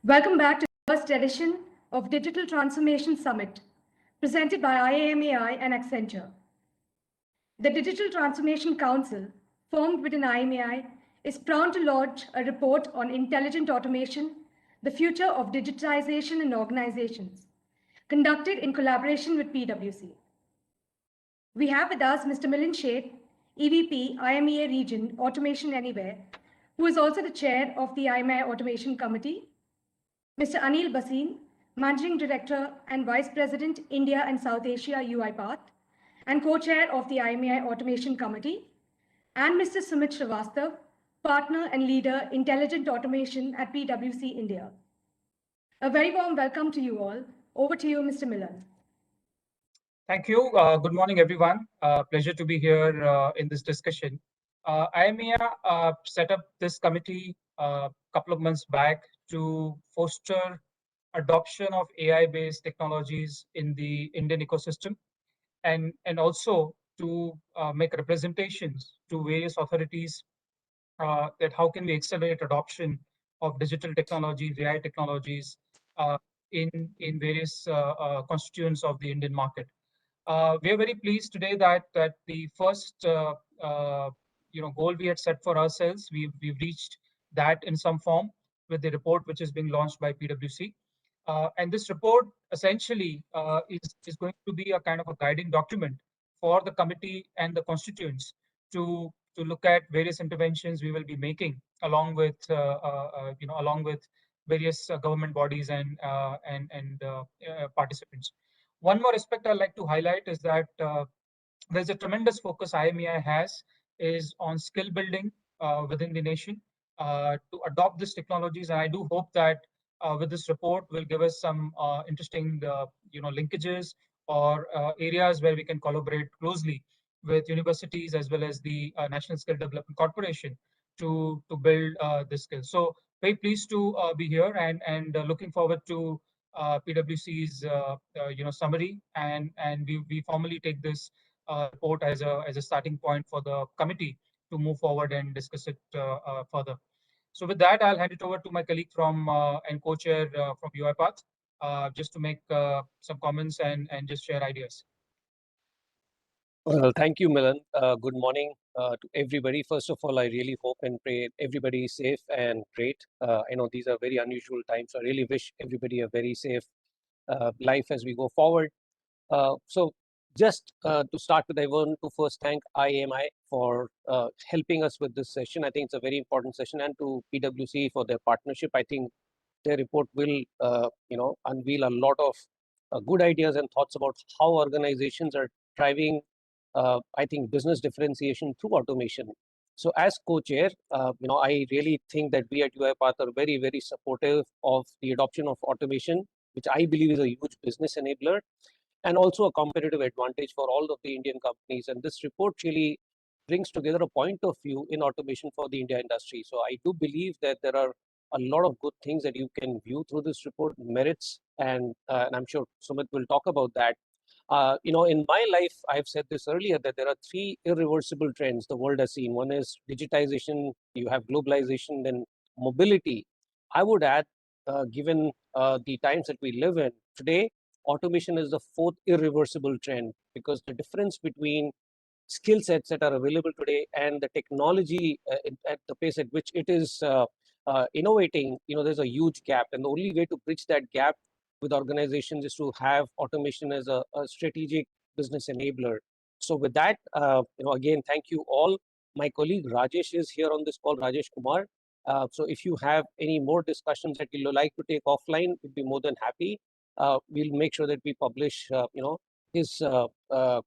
Welcome back to the first edition of Digital Transformation Summit, presented by IAMAI and Accenture. The Digital Transformation Council, formed within IMEA, is proud to launch a report on intelligent automation, the future of digitization in organizations, conducted in collaboration with PwC. We have with us Mr. Milan, Sheth, EVP, IMEA Region, Automation Anywhere, who is also the chair of the IMEA Automation Committee, Mr. Anil, Bhasin, Managing Director and Vice President, India and South Asia, UiPath, and Co-Chair of the IMEA Automation Committee, and Mr. Sumit Srivastav, Partner and Leader, Intelligent Automation at PwC India. A very warm welcome to you all. Over to you, Mr. Milan. Thank you. Good morning, everyone. Pleasure to be here in this discussion. IMEA set up this committee a couple of months back to foster adoption of AI-based technologies in the Indian ecosystem, and also to make representations to various authorities that how can we accelerate adoption of digital technologies, AI technologies in various constituents of the Indian market. We are very pleased today that the first goal we had set for ourselves, we've reached that in some form with the report which is being launched by PwC. And this report essentially is going to be a kind of a guiding document for the committee and the constituents to look at various interventions we will be making along with various government bodies and participants. One more aspect I'd like to highlight is that there's a tremendous focus IMEI has is on skill building within the nation to adopt these technologies. And I do hope that with this report will give us some interesting linkages or areas where we can collaborate closely with universities as well as the National Skill Development Corporation to build this skill. So very pleased to be here and looking forward to PwC's summary, and we formally take this report as a starting point for the committee to move forward and discuss it further. So with that, I'll hand it over to my colleague from and co-chair from UiPath just to make some comments and just share ideas. Well, thank you, Milan. Good morning to everybody. First of all, I really hope and pray everybody is safe and great. I know these are very unusual times. So I really wish everybody a very safe life as we go forward. So just to start with, I want to first thank IAMAI for helping us with this session. I think it's a very important session, and to PwC for their partnership. I think their report will unveil a lot of good ideas and thoughts about how organizations are driving I think business differentiation through automation. So as co-chair, I really think that we at UiPath are very, very supportive of the adoption of automation, which I believe is a huge business enabler and also a competitive advantage for all of the Indian companies. And this report really brings together a point of view in automation for the India industry. So I do believe that there are a lot of good things that you can view through this report, merits, and I'm sure Sumit will talk about that. In my life, I've said this earlier, that there are three irreversible trends the world has seen. One is digitization, you have globalization, then mobility. I would add, given the times that we live in today, automation is the fourth irreversible trend, because the difference between skill sets that are available today and the technology at the pace at which it is innovating, there's a huge gap. And the only way to bridge that gap with organizations is to have automation as a strategic business enabler. So with that, again, thank you all. My colleague Rajesh is here on this call, Rajesh Kumar. So if you have any more discussions that you'd like to take offline, we'd be more than happy. We'll make sure that we publish, his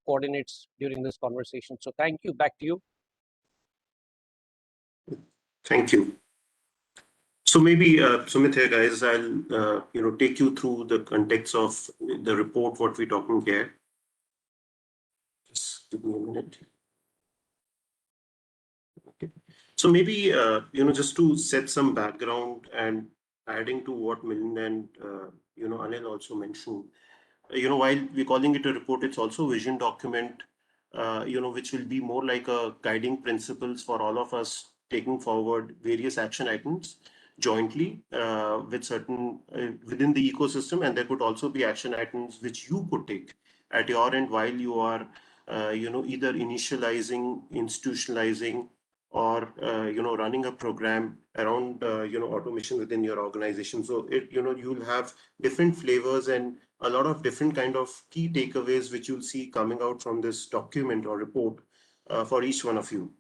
coordinates during this conversation. So thank you. Back to you. Thank you. So maybe, Sumit here, guys, I'll take you through the context of the report, what we're talking here. Just give me a minute. Okay. So maybe, just to set some background and adding to what Milan and, Anil also mentioned, while we're calling it a report, it's also a vision document, which will be more like a guiding principles for all of us taking forward various action items jointly with certain within the ecosystem, and there could also be action items which you could take at your end while you are either initializing, institutionalizing, or running a program around automation within your organization. So you'll have different flavors and a lot of different kind of key takeaways which you'll see coming out from this document or report for each one of you.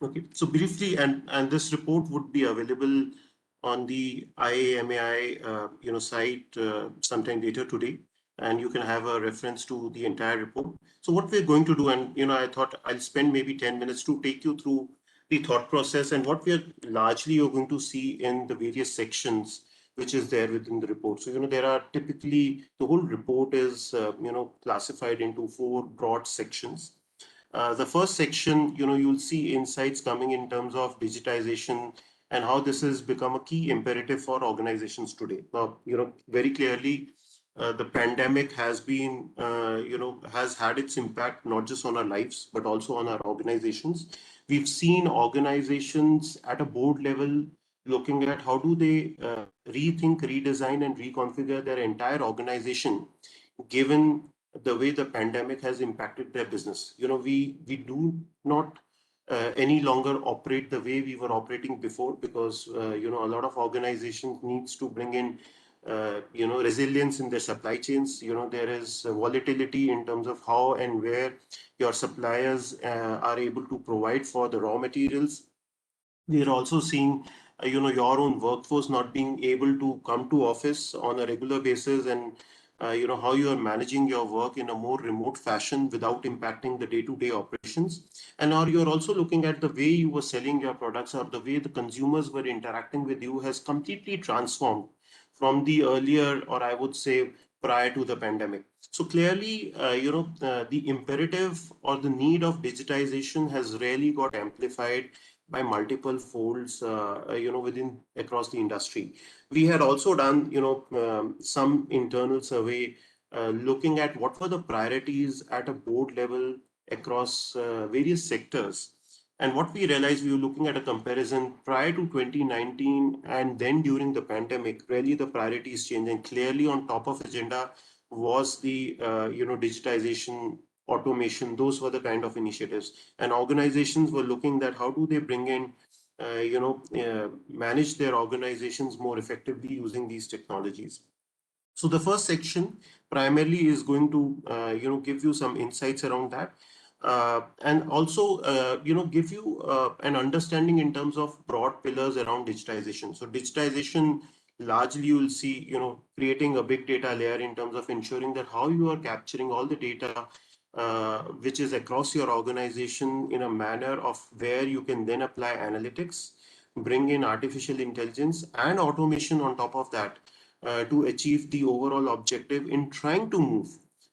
Okay, so briefly, and this report would be available on the IAMAI site sometime later today, and you can have a reference to the entire report. So what we're going to do, and I thought I'll spend maybe 10 minutes to take you through the thought process and what we're largely you're going to see in the various sections which is there within the report. So there are typically the whole report is classified into 4 broad sections. The first section, you'll see insights coming in terms of digitization and how this has become a key imperative for organizations today. Now, very clearly, the pandemic has been, has had its impact not just on our lives, but also on our organizations. We've seen organizations at a board level looking at how do they rethink, redesign, and reconfigure their entire organization, given the way the pandemic has impacted their business. We do not any longer operate the way we were operating before, because a lot of organizations needs to bring in resilience in their supply chains. There is volatility in terms of how and where your suppliers are able to provide for the raw materials. We are also seeing your own workforce not being able to come to office on a regular basis, and how you are managing your work in a more remote fashion without impacting the day-to-day operations. And or you're also looking at the way you were selling your products, or the way the consumers were interacting with you has completely transformed from the earlier, or I would say prior to the pandemic. So clearly, the imperative or the need of digitization has really got amplified by multiple folds, within across the industry. We had also done, some internal survey looking at what were the priorities at a board level across various sectors. And what we realized, we were looking at a comparison prior to 2019 and then during the pandemic. Really, the priorities changed, and clearly on top of agenda was the digitization, automation. Those were the kind of initiatives, and organizations were looking at how do they bring in manage their organizations more effectively using these technologies. So the first section primarily is going to give you some insights around that, and also give you an understanding in terms of broad pillars around digitization. So digitization, largely you will see creating a big data layer in terms of ensuring that how you are capturing all the data which is across your organization in a manner of where you can then apply analytics, bring in artificial intelligence and automation on top of that to achieve the overall objective in trying to move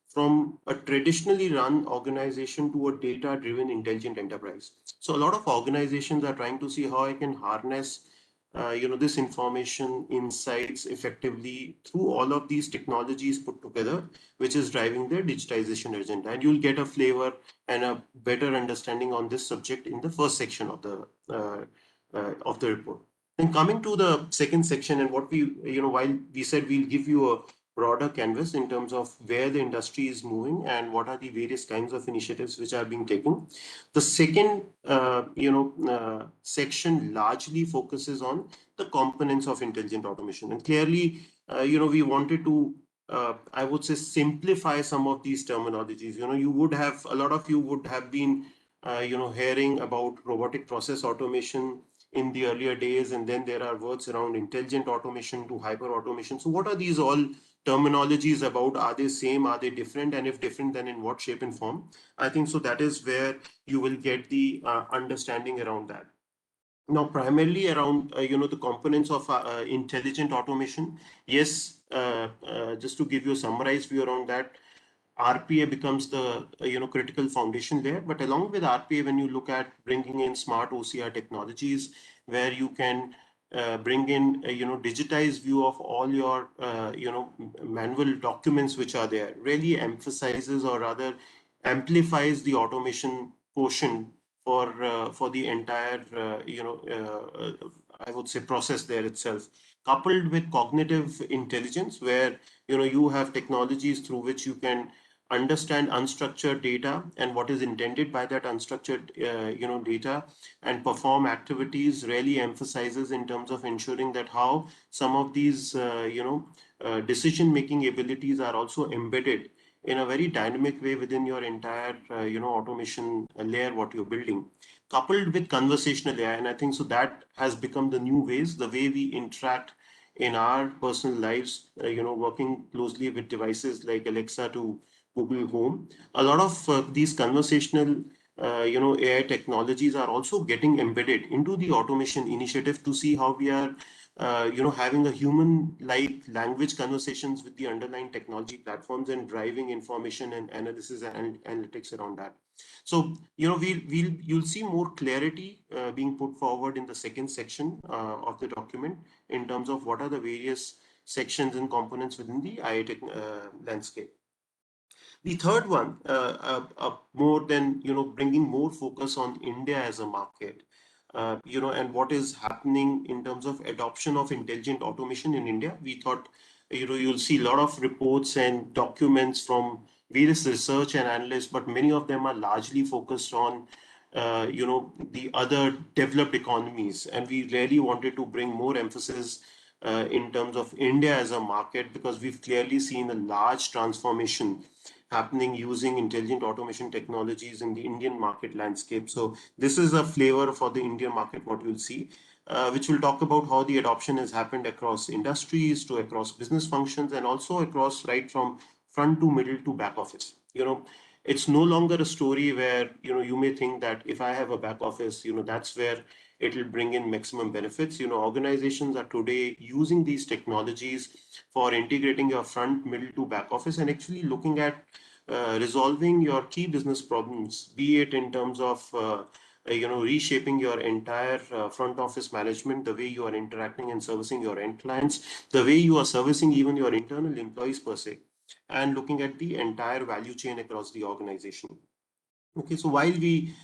from a traditionally run organization to a data-driven intelligent enterprise. So a lot of organizations are trying to see how I can harness this information, insights effectively through all of these technologies put together, which is driving their digitization agenda. And you'll get a flavor and a better understanding on this subject in the first section of the report. Then coming to the second section, and what we, while we said we'll give you a broader canvas in terms of where the industry is moving and what are the various kinds of initiatives which are being taken. The second, section largely focuses on the components of intelligent automation. And clearly, we wanted to, I would say, simplify some of these terminologies. You would have, a lot of you would have been, hearing about robotic process automation in the earlier days, and then there are words around intelligent automation to hyper automation. So what are these all terminologies about? Are they same? Are they different? And if different, then in what shape and form? I think so that is where you will get the understanding around that. Now, primarily around the components of intelligent automation. Yes, just to give you a summarized view around that, RPA becomes the critical foundation there. But along with RPA, when you look at bringing in smart OCR technologies, where you can bring in a digitized view of all your manual documents which are there, really emphasizes or rather amplifies the automation portion for the entire I would say, process there itself, coupled with cognitive intelligence, where you have technologies through which you can understand unstructured data and what is intended by that unstructured data, and perform activities, really emphasizes in terms of ensuring that how some of these decision making abilities are also embedded in a very dynamic way within your entire automation layer what you're building, coupled with conversational AI. And I think so that has become the new ways, the way we interact in our personal lives, working closely with devices like Alexa to Google Home. A lot of these conversational AI technologies are also getting embedded into the automation initiative to see how we are having a human-like language conversations with the underlying technology platforms and driving information and analysis and analytics around that. So, you'll see more clarity being put forward in the second section of the document in terms of what are the various sections and components within the AI landscape. The third one, more than bringing more focus on India as a market, and what is happening in terms of adoption of intelligent automation in India. We thought, you'll see a lot of reports and documents from various research and analysts, but many of them are largely focused on the other developed economies, and we really wanted to bring more emphasis in terms of India as a market, because we've clearly seen a large transformation happening using intelligent automation technologies in the Indian market landscape. So this is a flavor for the Indian market, what you'll see, which will talk about how the adoption has happened across industries to across business functions, and also across right from front to middle to back office. It's no longer a story where you may think that if I have a back office, that's where it will bring in maximum benefits. Organizations are today using these technologies for integrating your front, middle to back office, and actually looking at resolving your key business problems, be it in terms of reshaping your entire front office management, the way you are interacting and servicing your end clients, the way you are servicing even your internal employees per se, and looking at the entire value chain across the organization. Okay, so while we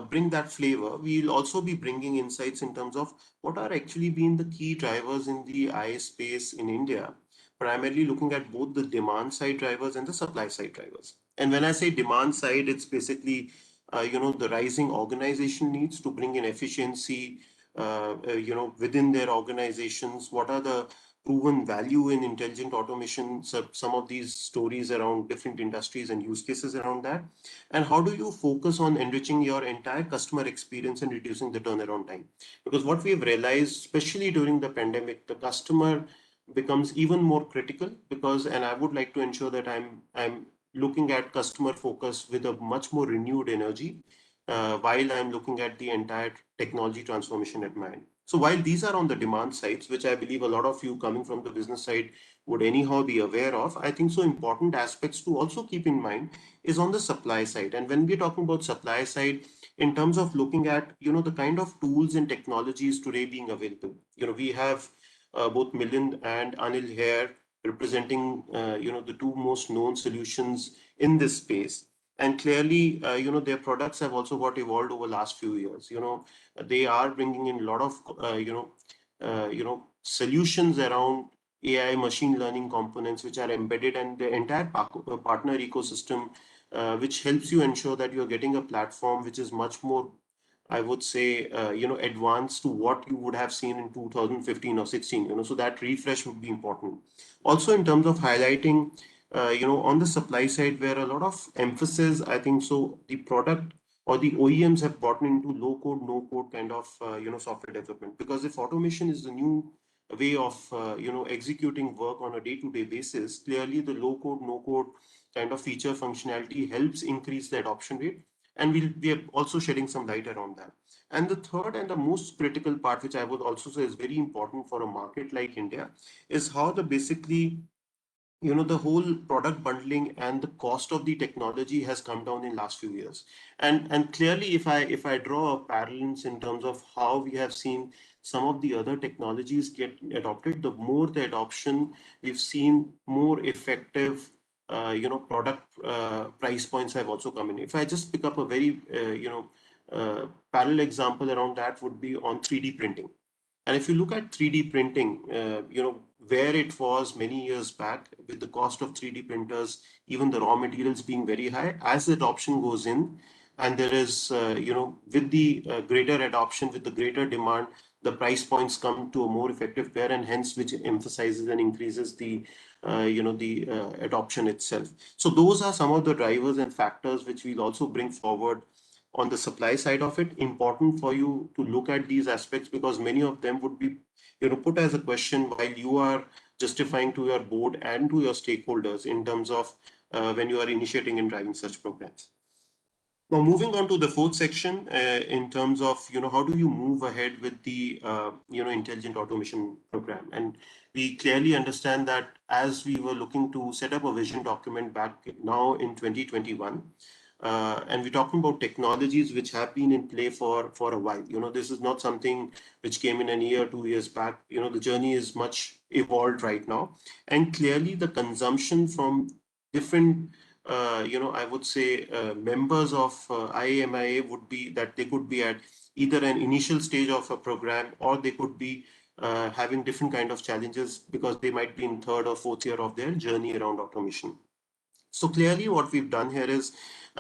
bring that flavor, we'll also be bringing insights in terms of what are actually been the key drivers in the AI space in India, primarily looking at both the demand side drivers and the supply side drivers. And when I say demand side, it's basically the rising organization needs to bring in efficiency within their organizations. What are the proven value in intelligent automation? So some of these stories around different industries and use cases around that. And how do you focus on enriching your entire customer experience and reducing the turnaround time? Because what we've realized, especially during the pandemic, the customer becomes even more critical, because, and I would like to ensure that I'm looking at customer focus with a much more renewed energy while I'm looking at the entire technology transformation at my end. So while these are on the demand sides, which I believe a lot of you coming from the business side would anyhow be aware of, I think so important aspects to also keep in mind is on the supply side. And when we're talking about supply side, in terms of looking at the kind of tools and technologies today being available, we have both Milan and Anil here representing the two most known solutions in this space. And clearly, their products have also got evolved over the last few years. They are bringing in a lot of solutions around AI machine learning components which are embedded, and the entire partner ecosystem which helps you ensure that you're getting a platform which is much more, I would say, advanced to what you would have seen in 2015 or 16. So that refresh would be important. Also, in terms of highlighting, on the supply side, where a lot of emphasis, I think, so the product or the OEMs have gotten into low code, no code kind of, software development. Because if automation is the new way of, executing work on a day-to-day basis, clearly the low code, no code kind of feature functionality helps increase the adoption rate. And we are also shedding some light around that. And the third and the most critical part, which I would also say is very important for a market like India, is how the basically, the whole product bundling and the cost of the technology has come down in last few years. And clearly, if I draw a parallels in terms of how we have seen some of the other technologies get adopted, the more the adoption, we've seen more effective product price points have also come in. If I just pick up a very parallel example around that would be on 3D printing. And if you look at 3D printing, where it was many years back with the cost of 3D printers, even the raw materials being very high, as the adoption goes in, and there is, with the greater adoption, with the greater demand, the price points come to a more effective pair, and hence which emphasizes and increases the adoption itself. So those are some of the drivers and factors which we'll also bring forward on the supply side of it. Important for you to look at these aspects, because many of them would be put as a question while you are justifying to your board and to your stakeholders in terms of when you are initiating and driving such programs. Now, moving on to the fourth section, in terms of how do you move ahead with the intelligent automation program. And we clearly understand that as we were looking to set up a vision document back now in 2021, and we're talking about technologies which have been in play for a while. This is not something which came in a year, 2 years back. The journey is much evolved right now, and clearly the consumption from different I would say members of IAMAI would be that they could be at either an initial stage of a program, or they could be having different kind of challenges because they might be in third or fourth year of their journey around automation. So clearly what we've done here is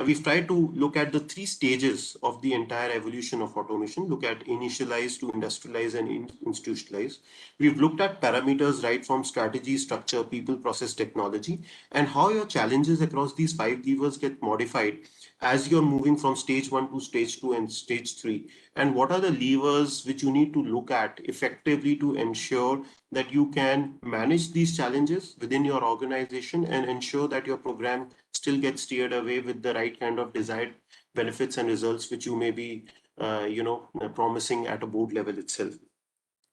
we've tried to look at the 3 stages of the entire evolution of automation, look at initialize to industrialize and institutionalize. We've looked at parameters right from strategy, structure, people, process, technology, and how your challenges across these 5 levers get modified as you're moving from stage 1 to stage 2 and stage 3. And what are the levers which you need to look at effectively to ensure that you can manage these challenges within your organization and ensure that your program still gets steered away with the right kind of desired benefits and results which you may be promising at a board level itself.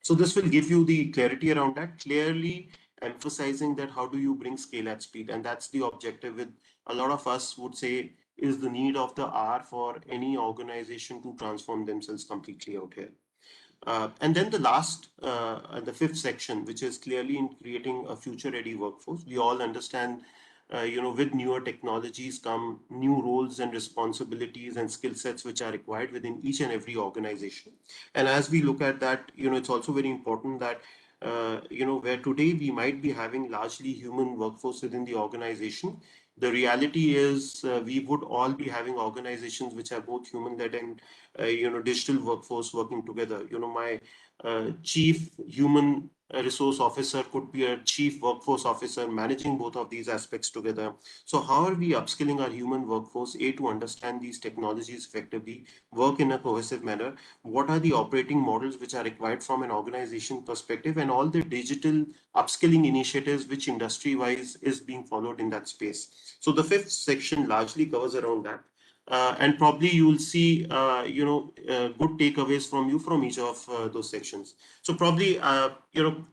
So this will give you the clarity around that, clearly emphasizing that how do you bring scale at speed. And that's the objective with a lot of us would say is the need of the hour for any organization to transform themselves completely out here. And then the last, the 5th section, which is clearly in creating a future-ready workforce. We all understand, with newer technologies come new roles and responsibilities and skill sets which are required within each and every organization. And as we look at that, it's also very important that, where today we might be having largely human workforce within the organization, the reality is we would all be having organizations which are both human-led and digital workforce working together. My chief human resource officer could be a chief workforce officer managing both of these aspects together. So how are we upskilling our human workforce to understand these technologies effectively, work in a cohesive manner? What are the operating models which are required from an organization perspective, and all the digital upskilling initiatives which industry-wise is being followed in that space? So the 5th section largely covers around that. And probably you will see, good takeaways from you from each of those sections. So probably,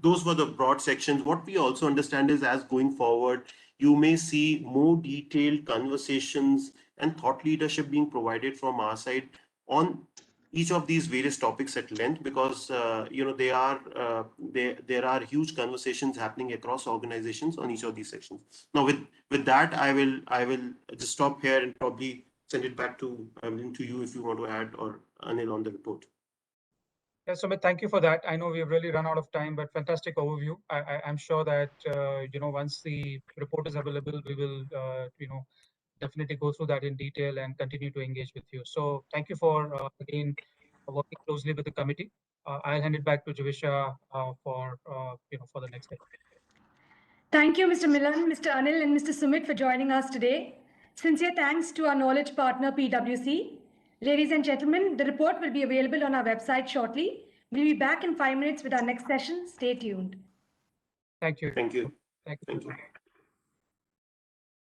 those were the broad sections. What we also understand is as going forward, you may see more detailed conversations and thought leadership being provided from our side on each of these various topics at length, because there are huge conversations happening across organizations on each of these sections. Now with that, I will just stop here and probably send it back to you if you want to add, or Anil on the report. Yeah, Sumit, thank you for that. I know we have really run out of time, but fantastic overview. I'm sure that once the report is available, we will definitely go through that in detail and continue to engage with you. So thank you for again working closely with the committee. I'll hand it back to Javisha for the next step. Thank you, Mr. Milan, Mr. Anil, and Mr. Sumit for joining us today. Sincere thanks to our knowledge partner, PwC. Ladies and gentlemen, the report will be available on our website shortly. We'll be back in 5 minutes with our next session. Stay tuned. Thank you. Thank you. Thank you.